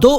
2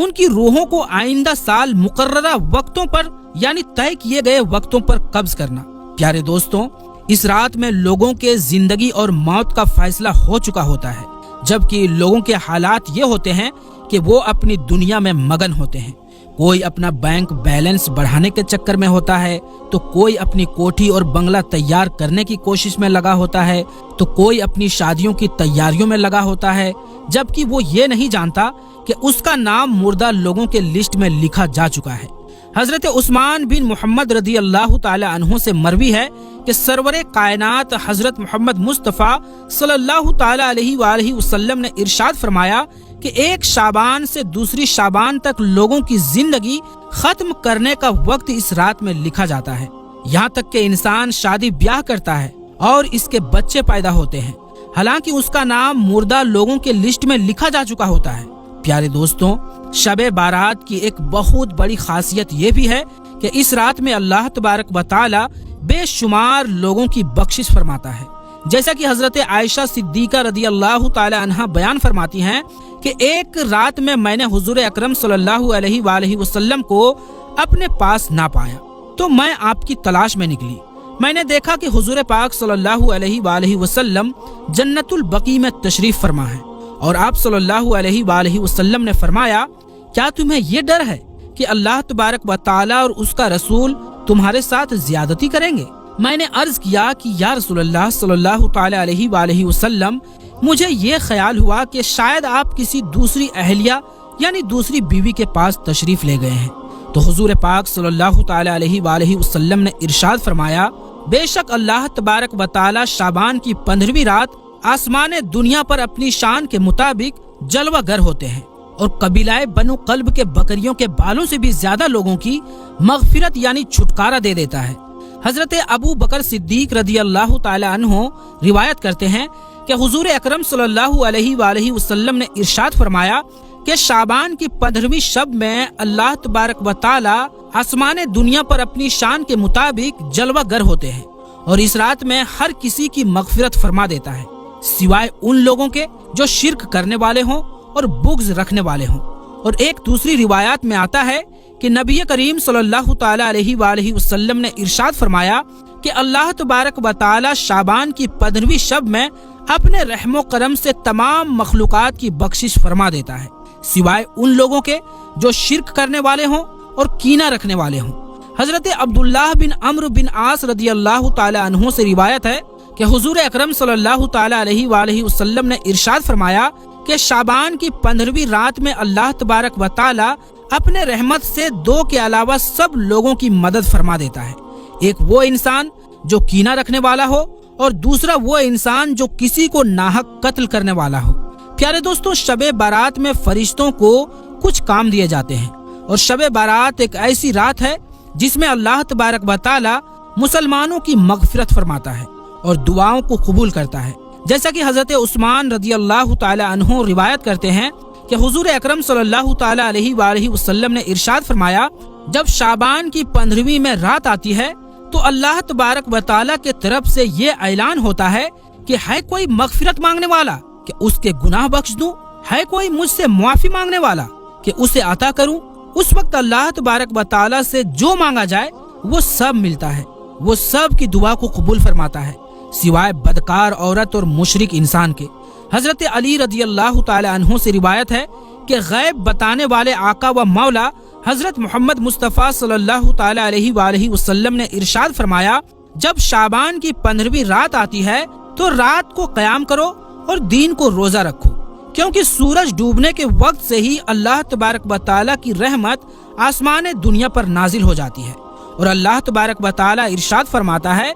ان کی روحوں کو آئندہ سال مقررہ وقتوں پر یعنی طے کیے گئے وقتوں پر قبض کرنا۔ پیارے دوستوں، اس رات میں لوگوں کے زندگی اور موت کا فیصلہ ہو چکا ہوتا ہے، جبکہ لوگوں کے حالات یہ ہوتے ہیں کہ وہ اپنی دنیا میں مگن ہوتے ہیں۔ کوئی اپنا بینک بیلنس بڑھانے کے چکر میں ہوتا ہے، تو کوئی اپنی کوٹھی اور بنگلہ تیار کرنے کی کوشش میں لگا ہوتا ہے، تو کوئی اپنی شادیوں کی تیاریوں میں لگا ہوتا ہے، جبکہ وہ یہ نہیں جانتا کہ اس کا نام مردہ لوگوں کے لسٹ میں لکھا جا چکا ہے۔ حضرت عثمان بن محمد رضی اللہ تعالی عنہ سے مروی ہے کہ سرور کائنات حضرت محمد مصطفیٰ صلی اللہ تعالی علیہ وآلہ وسلم نے ارشاد فرمایا کہ ایک شعبان سے دوسری شعبان تک لوگوں کی زندگی ختم کرنے کا وقت اس رات میں لکھا جاتا ہے، یہاں تک کہ انسان شادی بیاہ کرتا ہے اور اس کے بچے پیدا ہوتے ہیں، حالانکہ اس کا نام مردہ لوگوں کے لسٹ میں لکھا جا چکا ہوتا ہے۔ پیارے دوستوں، شب بارات کی ایک بہت بڑی خاصیت یہ بھی ہے کہ اس رات میں اللہ تبارک و تعالی بے شمار لوگوں کی بخشش فرماتا ہے، جیسا کہ حضرت عائشہ صدیقہ رضی اللہ تعالی عنہا بیان فرماتی ہیں کہ ایک رات میں نے حضور اکرم صلی اللہ علیہ وآلہ وسلم کو اپنے پاس نہ پایا، تو میں آپ کی تلاش میں نکلی۔ میں نے دیکھا کہ حضور پاک صلی اللہ علیہ وآلہ وسلم جنت البقیع میں تشریف فرما ہے، اور آپ صلی اللہ علیہ وآلہ وسلم نے فرمایا، کیا تمہیں یہ ڈر ہے کہ اللہ تبارک و تعالی اور اس کا رسول تمہارے ساتھ زیادتی کریں گے؟ میں نے عرض کیا کہ یا رسول اللہ صلی اللہ تعالی علیہ وآلہ وسلم، مجھے یہ خیال ہوا کہ شاید آپ کسی دوسری اہلیہ یعنی دوسری بیوی کے پاس تشریف لے گئے ہیں۔ تو حضور پاک صلی اللہ تعالی علیہ وآلہ وسلم نے ارشاد فرمایا، بے شک اللہ تبارک و تعالی شعبان کی 15ویں رات آسمان دنیا پر اپنی شان کے مطابق جلوہ گر ہوتے ہیں، اور قبیلہ بنو قلب کے بکریوں کے بالوں سے بھی زیادہ لوگوں کی مغفرت یعنی چھٹکارا دے دیتا ہے۔ حضرت ابو بکر صدیق رضی اللہ تعالی عنہ روایت کرتے ہیں کہ حضور اکرم صلی اللہ علیہ وآلہ وسلم نے ارشاد فرمایا کہ شعبان کی 15ویں شب میں اللہ تبارک و تعالی آسمان دنیا پر اپنی شان کے مطابق جلوہ گر ہوتے ہیں، اور اس رات میں ہر کسی کی مغفرت فرما دیتا ہے، سوائے ان لوگوں کے جو شرک کرنے والے ہوں اور بغض رکھنے والے ہوں۔ اور ایک دوسری روایات میں آتا ہے کہ نبی کریم صلی اللہ تعالی علیہ وآلہ وسلم نے ارشاد فرمایا کہ اللہ تبارک و تعالی شعبان کی 15ویں شب میں اپنے رحم و کرم سے تمام مخلوقات کی بخشش فرما دیتا ہے، سوائے ان لوگوں کے جو شرک کرنے والے ہوں اور کینہ رکھنے والے ہوں۔ حضرت عبداللہ بن عمرو بن عاص رضی اللہ تعالی عنہ سے روایت ہے کہ حضور اکرم صلی اللہ تعالی علیہ وآلہ وسلم نے ارشاد فرمایا کہ شعبان کی 15ویں رات میں اللہ تبارک و تعالی اپنے رحمت سے 2 کے علاوہ سب لوگوں کی مدد فرما دیتا ہے، ایک وہ انسان جو کینہ رکھنے والا ہو، اور دوسرا وہ انسان جو کسی کو ناحق قتل کرنے والا ہو۔ پیارے دوستوں، شب بارات میں فرشتوں کو کچھ کام دیے جاتے ہیں، اور شب بارات ایک ایسی رات ہے جس میں اللہ تبارک و تعالی مسلمانوں کی مغفرت فرماتا ہے اور دعاؤں کو قبول کرتا ہے، جیسا کہ حضرت عثمان رضی اللہ تعالی عنہ روایت کرتے ہیں کہ حضور اکرم صلی اللہ تعالی علیہ وآلہ وسلم نے ارشاد فرمایا، جب شعبان کی 15ویں میں رات آتی ہے تو اللہ تبارک و تعالی کے طرف سے یہ اعلان ہوتا ہے کہ ہے کوئی مغفرت مانگنے والا کہ اس کے گناہ بخش دوں، ہے کوئی مجھ سے معافی مانگنے والا کہ اسے عطا کروں۔ اس وقت اللہ تبارک و تعالی سے جو مانگا جائے وہ سب ملتا ہے، وہ سب کی دعا کو قبول فرماتا ہے، سوائے بدکار عورت اور مشرک انسان کے۔ حضرت علی رضی اللہ تعالی عنہ سے روایت ہے کہ غیب بتانے والے آقا و مولا حضرت محمد مصطفیٰ صلی اللہ تعالی علیہ وآلہ وسلم نے ارشاد فرمایا، جب شعبان کی 15ویں رات آتی ہے تو رات کو قیام کرو اور دین کو روزہ رکھو، کیونکہ سورج ڈوبنے کے وقت سے ہی اللہ تبارک و تعالی کی رحمت آسمان دنیا پر نازل ہو جاتی ہے، اور اللہ تبارک و تعالی ارشاد فرماتا ہے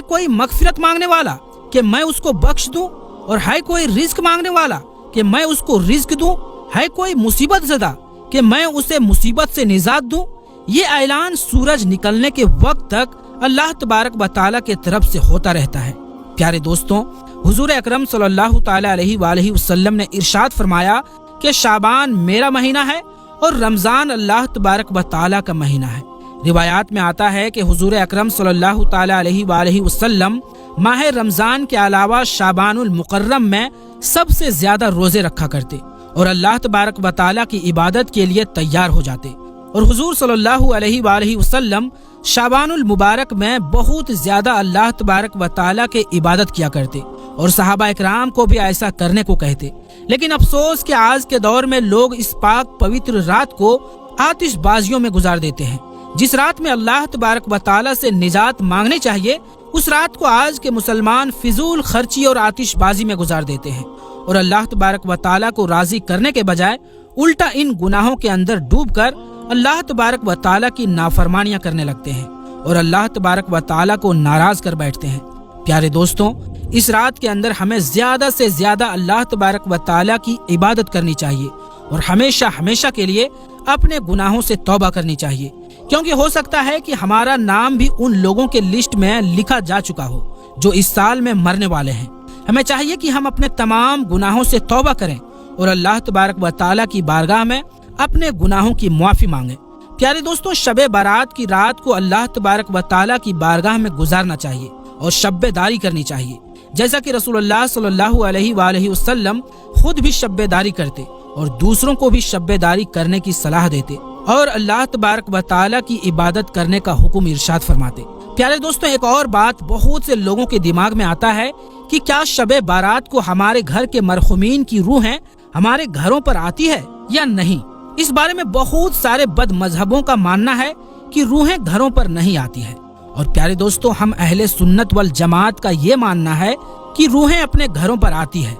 کوئی مغفرت مانگنے والا کہ میں اس کو بخش دوں، اور ہے کوئی رزق مانگنے والا کہ میں اس کو رزق دوں، ہے کوئی مصیبت زدہ کہ میں اسے مصیبت سے نجات دوں۔ یہ اعلان سورج نکلنے کے وقت تک اللہ تبارک و تعالی کے طرف سے ہوتا رہتا ہے۔ پیارے دوستوں، حضور اکرم صلی اللہ تعالی علیہ وآلہ وسلم نے ارشاد فرمایا کہ شعبان میرا مہینہ ہے اور رمضان اللہ تبارک و تعالی کا مہینہ ہے۔ روایات میں آتا ہے کہ حضور اکرم صلی اللہ تعالی علیہ وآلہ وسلم ماہ رمضان کے علاوہ شعبان المکرم میں سب سے زیادہ روزے رکھا کرتے، اور اللہ تبارک و تعالیٰ کی عبادت کے لیے تیار ہو جاتے۔ اور حضور صلی اللہ علیہ وآلہ وسلم شعبان المبارک میں بہت زیادہ اللہ تبارک و تعالیٰ کے عبادت کیا کرتے اور صحابہ اکرام کو بھی ایسا کرنے کو کہتے۔ لیکن افسوس کہ آج کے دور میں لوگ اس پاک پوتر رات کو آتش بازیوں میں گزار دیتے ہیں۔ جس رات میں اللہ تبارک و تعالیٰ سے نجات مانگنے چاہیے، اس رات کو آج کے مسلمان فضول خرچی اور آتش بازی میں گزار دیتے ہیں، اور اللہ تبارک و تعالیٰ کو راضی کرنے کے بجائے الٹا ان گناہوں کے اندر ڈوب کر اللہ تبارک و تعالیٰ کی نافرمانیاں کرنے لگتے ہیں اور اللہ تبارک و تعالیٰ کو ناراض کر بیٹھتے ہیں۔ پیارے دوستوں، اس رات کے اندر ہمیں زیادہ سے زیادہ اللہ تبارک و تعالیٰ کی عبادت کرنی چاہیے اور ہمیشہ ہمیشہ کے لیے اپنے گناہوں سے توبہ کرنی چاہیے، کیونکہ ہو سکتا ہے کہ ہمارا نام بھی ان لوگوں کے لسٹ میں لکھا جا چکا ہو جو اس سال میں مرنے والے ہیں۔ ہمیں چاہیے کہ ہم اپنے تمام گناہوں سے توبہ کریں اور اللہ تبارک و تعالیٰ کی بارگاہ میں اپنے گناہوں کی معافی مانگیں۔ پیارے دوستوں، شب بارات کی رات کو اللہ تبارک و تعالیٰ کی بارگاہ میں گزارنا چاہیے اور شب داری کرنی چاہیے، جیسا کہ رسول اللہ صلی اللہ علیہ وآلہ وسلم خود بھی شب داری کرتے اور دوسروں کو بھی شب داری کرنے کی صلاح دیتے اور اللہ تبارک و تعالیٰ کی عبادت کرنے کا حکم ارشاد فرماتے۔ پیارے دوستوں، ایک اور بات بہت سے لوگوں کے دماغ میں آتا ہے کہ کیا شب بارات کو ہمارے گھر کے مرحومین کی روحیں ہمارے گھروں پر آتی ہے یا نہیں؟ اس بارے میں بہت سارے بد مذہبوں کا ماننا ہے کہ روحیں گھروں پر نہیں آتی ہے، اور پیارے دوستوں، ہم اہل سنت والجماعت کا یہ ماننا ہے کہ روحیں اپنے گھروں پر آتی ہے۔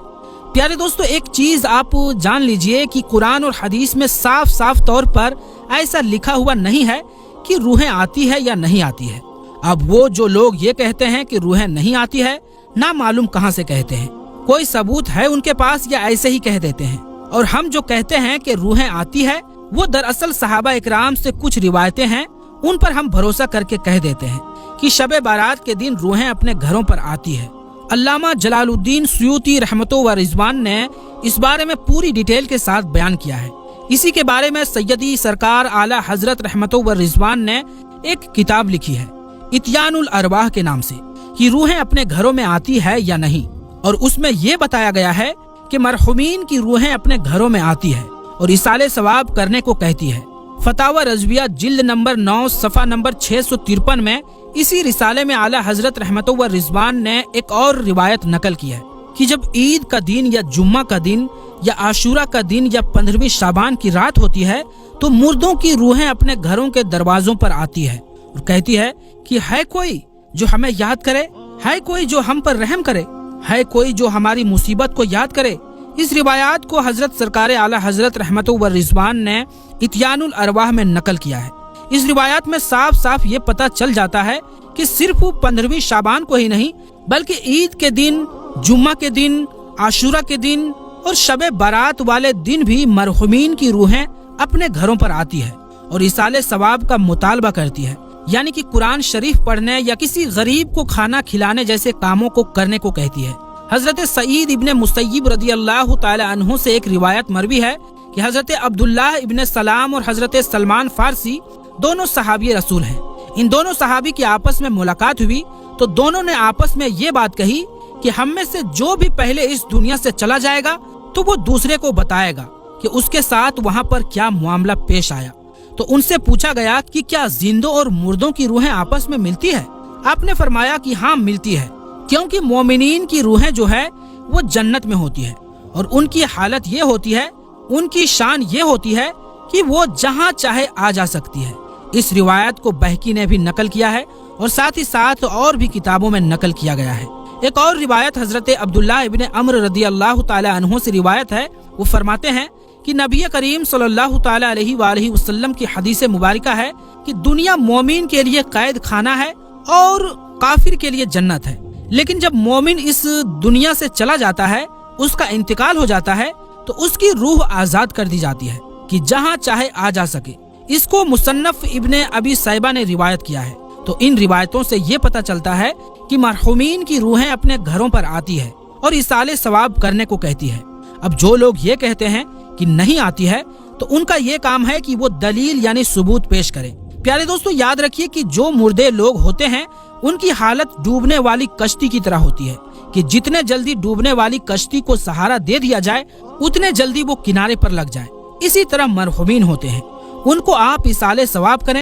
پیارے دوستوں، ایک چیز آپ جان لیجئے کہ قرآن اور حدیث میں صاف صاف طور پر ایسا لکھا ہوا نہیں ہے کہ روحیں آتی ہے یا نہیں آتی ہے۔ اب وہ جو لوگ یہ کہتے ہیں کہ روحیں نہیں آتی ہے، نہ معلوم کہاں سے کہتے ہیں، کوئی ثبوت ہے ان کے پاس یا ایسے ہی کہہ دیتے ہیں؟ اور ہم جو کہتے ہیں کہ روحیں آتی ہے، وہ دراصل صحابہ اکرام سے کچھ روایتیں ہیں، ان پر ہم بھروسہ کر کے کہہ دیتے ہیں کہ شب بارات کے دن روحیں اپنے گھروں پر آتی ہے۔ علامہ جلال الدین سیوطی رحمتہ و رضوان نے اس بارے میں پوری ڈیٹیل کے ساتھ بیان کیا ہے۔ اسی کے بارے میں سیدی سرکار اعلی حضرت رحمتہ و رضوان نے ایک کتاب لکھی ہے اتیان الارواح کے نام سے، کہ روحیں اپنے گھروں میں آتی ہے یا نہیں، اور اس میں یہ بتایا گیا ہے کہ مرحومین کی روحیں اپنے گھروں میں آتی ہے اور ایصال ثواب کرنے کو کہتی ہے۔ فتاوی رضویہ جلد نمبر 9 صفحہ نمبر 653 میں اسی رسالے میں اعلی حضرت رحمتہ و رضوان نے ایک اور روایت نقل کی ہے کہ جب عید کا دن یا جمعہ کا دن یا عاشورہ کا دن یا 15ویں شعبان کی رات ہوتی ہے تو مردوں کی روحیں اپنے گھروں کے دروازوں پر آتی ہے اور کہتی ہے کہ ہے کوئی جو ہمیں یاد کرے، ہے کوئی جو ہم پر رحم کرے، ہے کوئی جو ہماری مصیبت کو یاد کرے۔ اس روایات کو حضرت سرکار اعلی حضرت رحمتہ و رضوان نے اتیان الارواح میں نقل کیا ہے۔ اس روایات میں صاف صاف یہ پتہ چل جاتا ہے کہ صرف 15ویں شعبان کو ہی نہیں بلکہ عید کے دن، جمعہ کے دن، عاشورہ کے دن اور شب بارات والے دن بھی مرحومین کی روحیں اپنے گھروں پر آتی ہے اور ایصال ثواب کا مطالبہ کرتی ہے، یعنی کہ قرآن شریف پڑھنے یا کسی غریب کو کھانا کھلانے جیسے کاموں کو کرنے کو کہتی ہے۔ حضرت سعید ابن مسیب رضی اللہ تعالی عنہ سے ایک روایت مروی ہے کہ حضرت عبداللہ ابن سلام اور حضرت سلمان فارسی دونوں صحابی رسول ہیں۔ ان دونوں صحابی کی آپس میں ملاقات ہوئی تو دونوں نے آپس میں یہ بات کہی کہ ہم میں سے جو بھی پہلے اس دنیا سے چلا جائے گا تو وہ دوسرے کو بتائے گا کہ اس کے ساتھ وہاں پر کیا معاملہ پیش آیا۔ تو ان سے پوچھا گیا کہ کیا زندوں اور مردوں کی روحیں آپس میں ملتی ہے؟ آپ نے فرمایا کہ ہاں ملتی ہے، کیونکہ مومنین کی روحیں جو ہے وہ جنت میں ہوتی ہے اور ان کی حالت یہ ہوتی ہے، ان کی شان یہ ہوتی ہے کہ وہ جہاں چاہے آ جا سکتی ہے۔ اس روایت کو بہقی نے بھی نقل کیا ہے اور ساتھ ہی ساتھ اور بھی کتابوں میں نقل کیا گیا ہے۔ ایک اور روایت حضرت عبداللہ ابن عمرو رضی اللہ تعالی عنہ سے روایت ہے، وہ فرماتے ہیں کہ نبی کریم صلی اللہ تعالی علیہ وآلہ وسلم کی حدیث مبارکہ ہے کہ دنیا مومن کے لیے قید خانہ ہے اور کافر کے لیے جنت ہے، لیکن جب مومن اس دنیا سے چلا جاتا ہے، اس کا انتقال ہو جاتا ہے، تو اس کی روح آزاد کر دی جاتی ہے کہ جہاں چاہے آ جا سکے۔ اس کو مصنف ابن ابی شیبہ نے روایت کیا ہے۔ تو ان روایتوں سے یہ پتہ چلتا ہے کہ مرحومین کی روحیں اپنے گھروں پر آتی ہے اور ایصال ثواب کرنے کو کہتی ہے۔ اب جو لوگ یہ کہتے ہیں کہ نہیں آتی ہے تو ان کا یہ کام ہے کہ وہ دلیل یعنی ثبوت پیش کریں۔ پیارے دوستو، یاد رکھیے کہ جو مردے لوگ ہوتے ہیں ان کی حالت ڈوبنے والی کشتی کی طرح ہوتی ہے، کہ جتنے جلدی ڈوبنے والی کشتی کو سہارا دے دیا جائے اتنے جلدی وہ کنارے پر لگ جائے۔ اسی طرح مرحومین ہوتے ہیں، ان کو آپ ایصال ثواب کریں